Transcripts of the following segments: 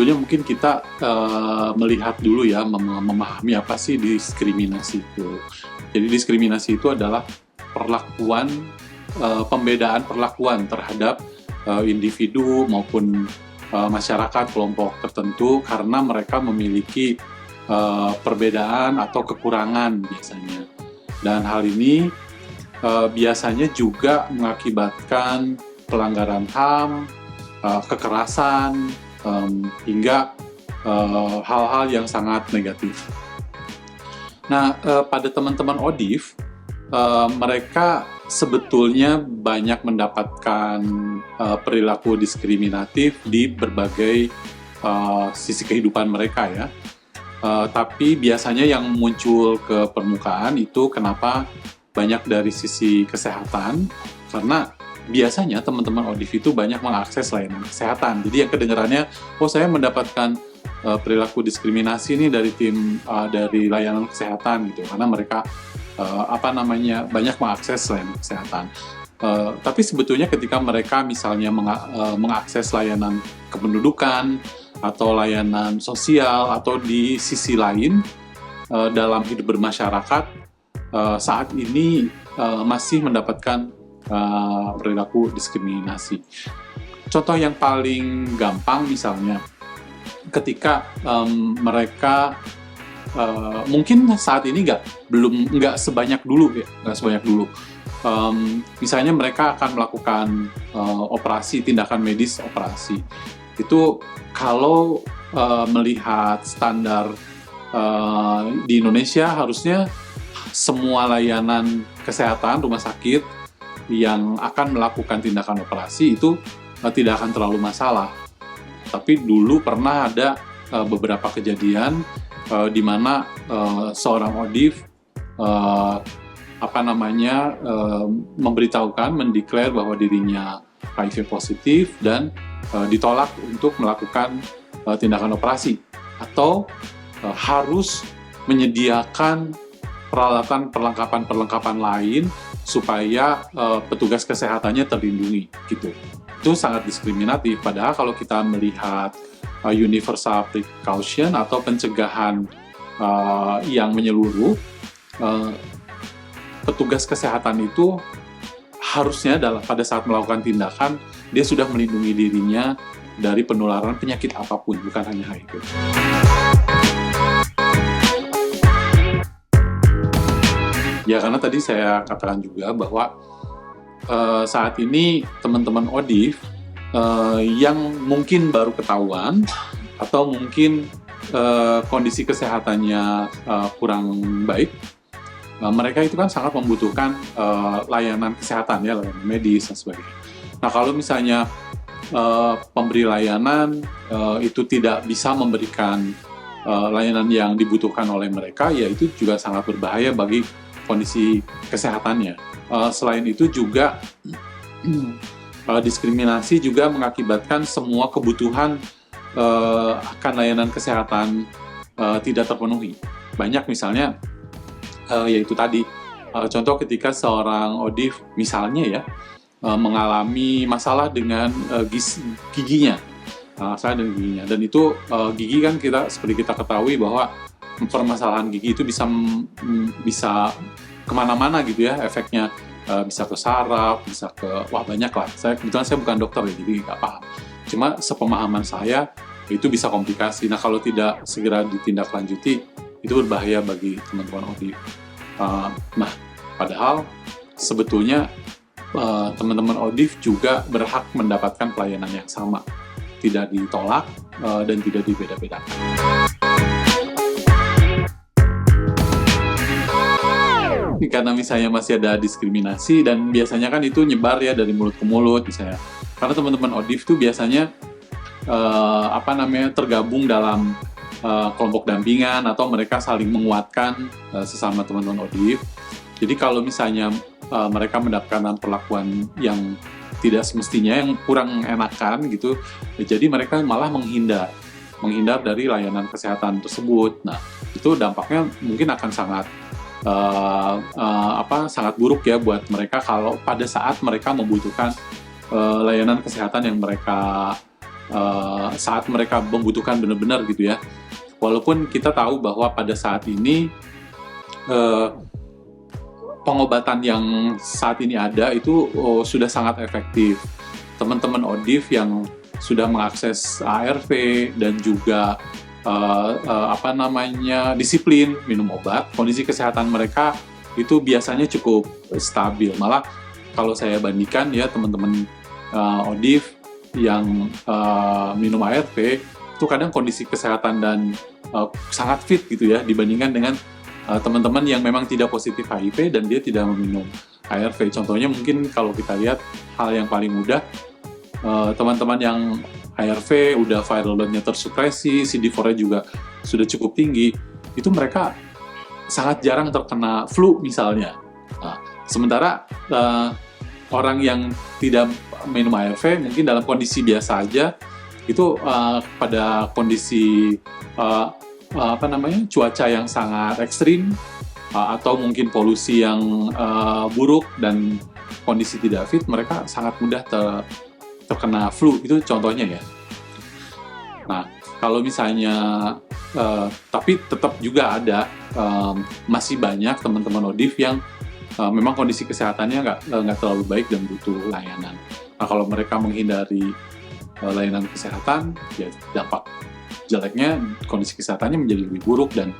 sebetulnya mungkin kita melihat dulu ya, memahami apa sih diskriminasi itu. Jadi diskriminasi itu adalah perlakuan, pembedaan perlakuan terhadap individu maupun masyarakat kelompok tertentu karena mereka memiliki perbedaan atau kekurangan biasanya. Dan hal ini biasanya juga mengakibatkan pelanggaran HAM, kekerasan, hingga hal-hal yang sangat negatif. Nah, pada teman-teman ODIF, mereka sebetulnya banyak mendapatkan perilaku diskriminatif di berbagai sisi kehidupan mereka ya. Tapi biasanya yang muncul ke permukaan itu kenapa banyak dari sisi kesehatan, karena biasanya teman-teman ODIF itu banyak mengakses layanan kesehatan. Jadi yang kedengarannya, oh saya mendapatkan perilaku diskriminasi nih dari tim dari layanan kesehatan gitu, karena mereka banyak mengakses layanan kesehatan. Tapi sebetulnya ketika mereka misalnya mengakses layanan kependudukan atau layanan sosial atau di sisi lain dalam hidup bermasyarakat, saat ini masih mendapatkan perilaku diskriminasi. Contoh yang paling gampang misalnya ketika mereka mungkin saat ini nggak sebanyak dulu ya, nggak sebanyak dulu. Misalnya mereka akan melakukan operasi, tindakan medis operasi. Itu kalau melihat standar di Indonesia harusnya semua layanan kesehatan rumah sakit yang akan melakukan tindakan operasi itu tidak akan terlalu masalah. Tapi dulu pernah ada beberapa kejadian di mana seorang ODIF mendeklar bahwa dirinya HIV positif dan ditolak untuk melakukan tindakan operasi atau harus menyediakan perlengkapan lain supaya petugas kesehatannya terlindungi gitu. Itu sangat diskriminatif. Padahal kalau kita melihat universal precaution atau pencegahan yang menyeluruh, petugas kesehatan itu harusnya pada saat melakukan tindakan dia sudah melindungi dirinya dari penularan penyakit apapun, bukan hanya HIV. Ya, karena tadi saya katakan juga bahwa saat ini teman-teman ODIF yang mungkin baru ketahuan atau mungkin kondisi kesehatannya kurang baik, mereka itu kan sangat membutuhkan layanan kesehatan ya, layanan medis dan sebagainya. Nah, kalau misalnya pemberi layanan itu tidak bisa memberikan layanan yang dibutuhkan oleh mereka, ya itu juga sangat berbahaya bagi kondisi kesehatannya. Selain itu juga diskriminasi juga mengakibatkan semua kebutuhan akan layanan kesehatan tidak terpenuhi. Banyak misalnya yaitu tadi contoh ketika seorang ODIF misalnya ya mengalami masalah dengan giginya, dan itu gigi kan seperti kita ketahui bahwa permasalahan gigi itu bisa kemana-mana gitu ya efeknya, bisa ke saraf, bisa ke banyak lah. Kebetulan saya bukan dokter ya, jadi nggak paham. Cuma sepemahaman saya itu bisa komplikasi. Nah, kalau tidak segera ditindaklanjuti itu berbahaya bagi teman-teman ODIF. Nah, padahal sebetulnya teman-teman ODIF juga berhak mendapatkan pelayanan yang sama, tidak ditolak dan tidak dibeda-bedakan. Karena misalnya masih ada diskriminasi dan biasanya kan itu nyebar ya dari mulut ke mulut misalnya. Karena teman-teman ODIF tuh biasanya tergabung dalam kelompok dampingan atau mereka saling menguatkan sesama teman-teman ODIF. Jadi kalau misalnya mereka mendapatkan perlakuan yang tidak semestinya, yang kurang enakan gitu, jadi mereka malah menghindar dari layanan kesehatan tersebut. Nah, itu dampaknya mungkin akan sangat sangat buruk ya buat mereka kalau pada saat mereka membutuhkan layanan kesehatan yang mereka saat mereka membutuhkan benar-benar gitu ya. Walaupun kita tahu bahwa pada saat ini pengobatan yang saat ini ada itu sudah sangat efektif. Teman-teman ODIF yang sudah mengakses ARV dan juga disiplin minum obat, kondisi kesehatan mereka itu biasanya cukup stabil. Malah kalau saya bandingkan ya teman-teman ODIF yang minum ARV itu kadang kondisi kesehatan dan sangat fit gitu ya dibandingkan dengan teman-teman yang memang tidak positif HIV dan dia tidak meminum ARV. Contohnya mungkin kalau kita lihat hal yang paling mudah, teman-teman yang ARV udah viral loadnya tersupresi, CD4-nya juga sudah cukup tinggi, itu mereka sangat jarang terkena flu misalnya. Nah, sementara orang yang tidak minum ARV mungkin dalam kondisi biasa aja itu pada kondisi cuaca yang sangat ekstrim atau mungkin polusi yang buruk dan kondisi tidak fit, mereka sangat mudah terkena flu, itu contohnya ya. Nah, kalau misalnya tapi tetap juga ada masih banyak teman-teman ODIF yang memang kondisi kesehatannya nggak terlalu baik dan butuh layanan. Nah, kalau mereka menghindari layanan kesehatan, ya dampak jeleknya kondisi kesehatannya menjadi lebih buruk dan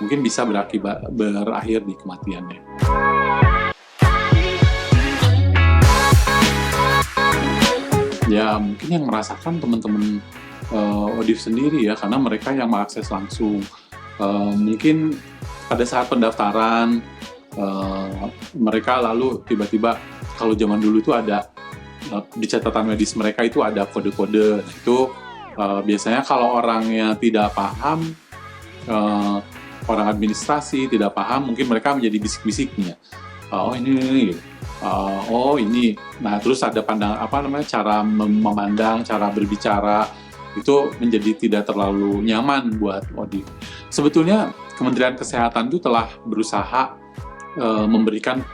mungkin bisa berakhir di kematiannya. Ya mungkin yang merasakan teman-teman ODIF sendiri ya, karena mereka yang mengakses langsung. Mungkin pada saat pendaftaran mereka lalu tiba-tiba, kalau zaman dulu itu ada di catatan medis mereka itu ada kode-kode. Nah, itu biasanya kalau orangnya tidak paham, orang administrasi tidak paham, mungkin mereka menjadi bisik-bisiknya. Oh ini. Oh ini. Nah terus ada cara memandang, cara berbicara itu menjadi tidak terlalu nyaman buat ODIF. Sebetulnya Kementerian Kesehatan itu telah berusaha memberikan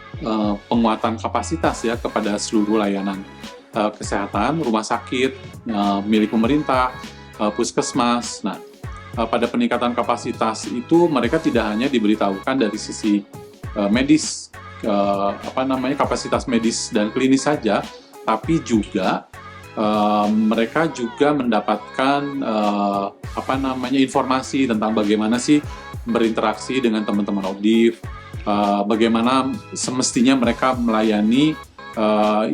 penguatan kapasitas ya kepada seluruh layanan kesehatan, rumah sakit milik pemerintah, puskesmas. Nah, pada peningkatan kapasitas itu mereka tidak hanya diberitahukan dari sisi medis, kapasitas medis dan klinis saja, tapi juga mereka juga mendapatkan informasi tentang bagaimana sih berinteraksi dengan teman-teman ODIF, bagaimana semestinya mereka melayani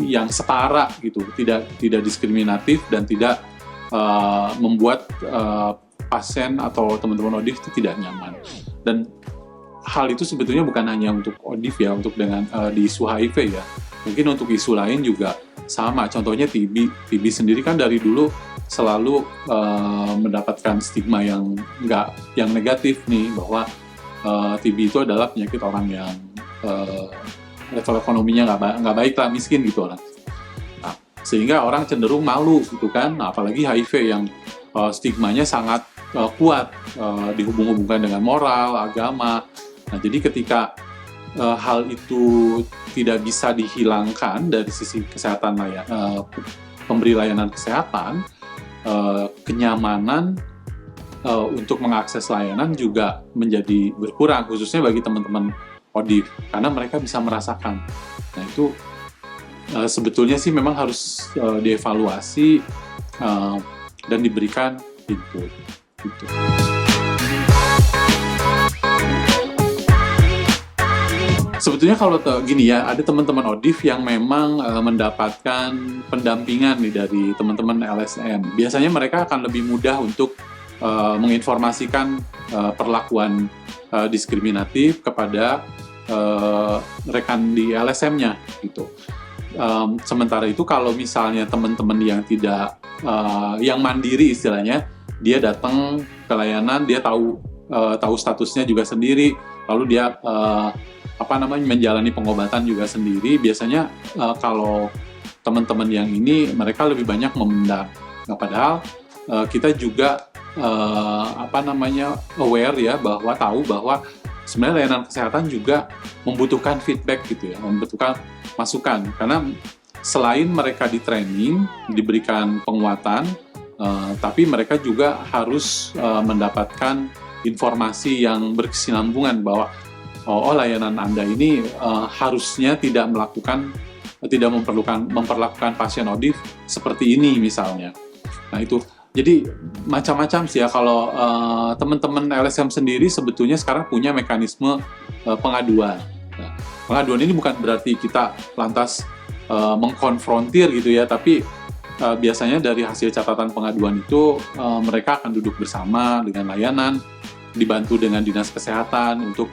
yang setara gitu, tidak diskriminatif dan tidak membuat pasien atau teman-teman ODIF itu tidak nyaman. Dan hal itu sebetulnya bukan hanya untuk ODIF ya, untuk dengan di isu HIV ya, mungkin untuk isu lain juga sama. Contohnya TB sendiri kan dari dulu selalu mendapatkan stigma yang negatif nih, bahwa TB itu adalah penyakit orang yang level ekonominya nggak baik lah, miskin gitu orang. Nah, sehingga orang cenderung malu gitu kan, nah, apalagi HIV yang stigmanya sangat kuat, dihubung-hubungkan dengan moral, agama. Nah, jadi ketika hal itu tidak bisa dihilangkan dari sisi kesehatan pemberi layanan kesehatan, kenyamanan untuk mengakses layanan juga menjadi berkurang, khususnya bagi teman-teman ODIF, karena mereka bisa merasakan. Nah itu sebetulnya sih memang harus dievaluasi dan diberikan input gitu. Sebetulnya kalau gini ya, ada teman-teman ODIF yang memang mendapatkan pendampingan nih dari teman-teman LSM. Biasanya mereka akan lebih mudah untuk menginformasikan perlakuan diskriminatif kepada rekan di LSM-nya gitu. Sementara itu kalau misalnya teman-teman yang tidak yang mandiri istilahnya, dia datang ke layanan, dia tahu statusnya juga sendiri, lalu dia menjalani pengobatan juga sendiri. Biasanya kalau teman-teman yang ini mereka lebih banyak memendam. Nah, padahal kita juga aware ya, bahwa tahu bahwa sebenarnya layanan kesehatan juga membutuhkan feedback gitu ya, membutuhkan masukan, karena selain mereka di training, diberikan penguatan, Tapi mereka juga harus mendapatkan informasi yang berkesinambungan bahwa layanan Anda ini harusnya tidak memperlakukan pasien ODIF seperti ini misalnya. Nah itu, jadi macam-macam sih ya. Kalau teman-teman LSM sendiri sebetulnya sekarang punya mekanisme pengaduan. Nah, pengaduan ini bukan berarti kita lantas mengkonfrontir gitu ya, tapi biasanya dari hasil catatan pengaduan itu mereka akan duduk bersama dengan layanan, dibantu dengan dinas kesehatan untuk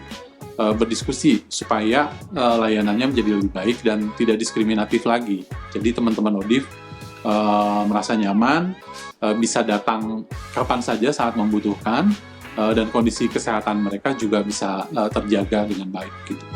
berdiskusi supaya layanannya menjadi lebih baik dan tidak diskriminatif lagi. Jadi teman-teman ODIF merasa nyaman, bisa datang kapan saja saat membutuhkan, dan kondisi kesehatan mereka juga bisa terjaga dengan baik gitu.